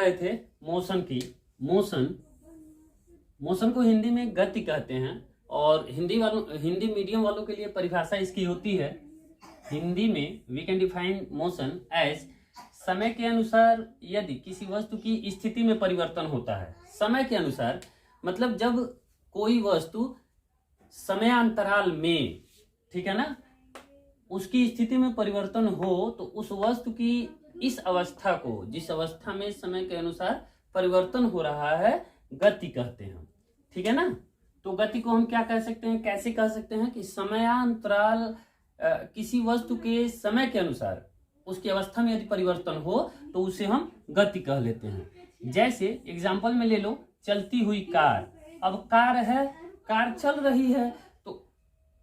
रहे थे मोशन की। मोशन मोशन को हिंदी में गति कहते हैं और हिंदी मीडियम वालों के लिए परिभाषा इसकी होती है। हिंदी में we can define motion as समय के अनुसार यदि किसी वस्तु की स्थिति में परिवर्तन होता है। समय के अनुसार मतलब जब कोई वस्तु समयांतराल में, ठीक है ना, उसकी स्थिति में परिवर्तन हो तो उस वस्तु की इस अवस्था को, जिस अवस्था में समय के अनुसार परिवर्तन हो रहा है, गति कहते हैं। ठीक है ना। तो गति को हम क्या कह सकते हैं, कैसे कह सकते हैं कि समयांतराल किसी वस्तु के समय के अनुसार उसकी अवस्था में यदि परिवर्तन हो तो उसे हम गति कह लेते हैं। जैसे एग्जाम्पल में ले लो, चलती हुई कार। अब कार है, कार चल रही है तो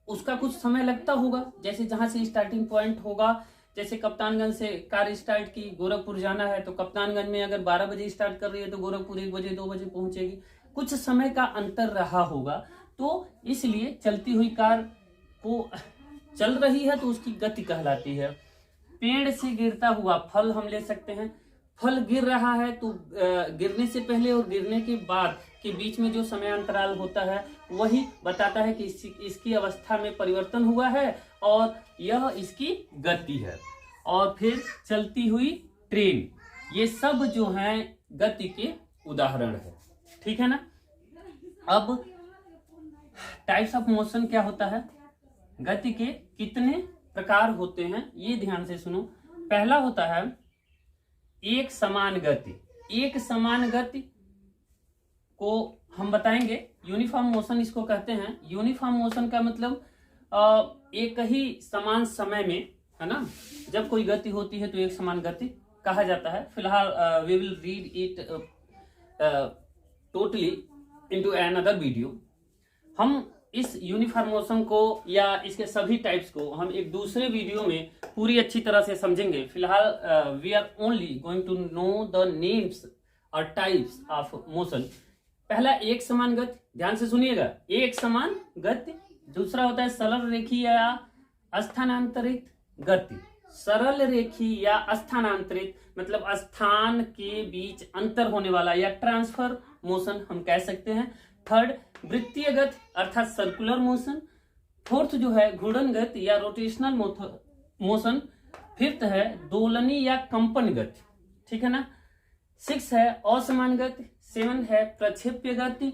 उसका कुछ समय लगता होगा। जैसे जहां से स्टार्टिंग पॉइंट होगा, जैसे कप्तानगंज से कार स्टार्ट की, गोरखपुर जाना है तो कप्तानगंज में अगर 12 बजे स्टार्ट कर रही है तो गोरखपुर 1 बजे 2 बजे पहुंचेगी। कुछ समय का अंतर रहा होगा, तो इसलिए चलती हुई कार को चल रही है तो उसकी गति कहलाती है। पेड़ से गिरता हुआ फल हम ले सकते हैं। फल गिर रहा है तो गिरने से पहले और गिरने के बाद के बीच में जो समय अंतराल होता है वही बताता है कि इसकी अवस्था में परिवर्तन हुआ है और यह इसकी गति है। और फिर चलती हुई ट्रेन, ये सब जो हैं गति के उदाहरण है। ठीक है ना। अब टाइप्स ऑफ मोशन क्या होता है, गति के कितने प्रकार होते हैं, ये ध्यान से सुनो। पहला होता है एक समान गति। एक समान गति को हम बताएंगे यूनिफॉर्म मोशन इसको कहते हैं। यूनिफॉर्म मोशन का मतलब एक ही समान समय में, है ना, जब कोई गति होती है तो एक समान गति कहा जाता है। फिलहाल we will read it totally into another video. हम इस यूनिफॉर्म मोशन को या इसके सभी टाइप्स को हम एक दूसरे वीडियो में पूरी अच्छी तरह से समझेंगे। फिलहाल we are only going to know the names और टाइप्स ऑफ मोशन। पहला एक समान गति, ध्यान से सुनिएगा, एक समान गति। दूसरा होता है सरल रेखी या स्थानांतरित गति। सरल रेखी या स्थानांतरित मतलब स्थान के बीच अंतर होने वाला या ट्रांसफर मोशन हम कह सकते हैं। थर्ड वृत्तीय गति अर्थात सर्कुलर मोशन। फोर्थ जो है घूर्णन गति या रोटेशनल मोशन। फिफ्थ है दोलनी या कंपन गति। ठीक है ना। 6 है असमान गति। 7 है प्रक्षेप्य गति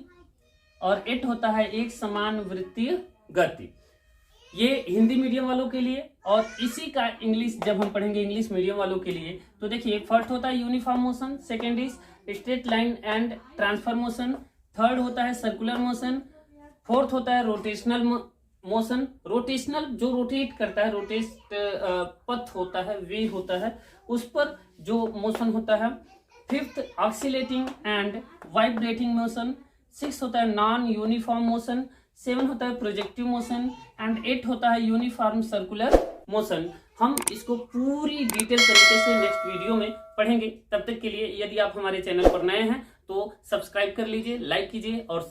और 8 होता है एक समान वृत्तीय गति। ये हिंदी मीडियम वालों के लिए, और इसी का इंग्लिश जब हम पढ़ेंगे इंग्लिश मीडियम वालों के लिए तो देखिए, फर्स्ट होता है uniform motion, second is straight line and transfer motion, third होता है सर्कुलर मोशन, फोर्थ होता है रोटेशनल मोशन। रोटेशनल जो रोटेट करता है, पथ होता है, वे होता है, उस पर जो मोशन होता है। Fifth oscillating and vibrating motion. 6 होता है नॉन यूनिफॉर्म मोशन। 7 होता है प्रोजेक्टिव मोशन एंड 8 होता है यूनिफॉर्म सर्कुलर मोशन। हम इसको पूरी डिटेल तरीके से नेक्स्ट वीडियो में पढ़ेंगे। तब तक के लिए यदि आप हमारे चैनल पर नए हैं तो सब्सक्राइब कर लीजिए, लाइक कीजिए और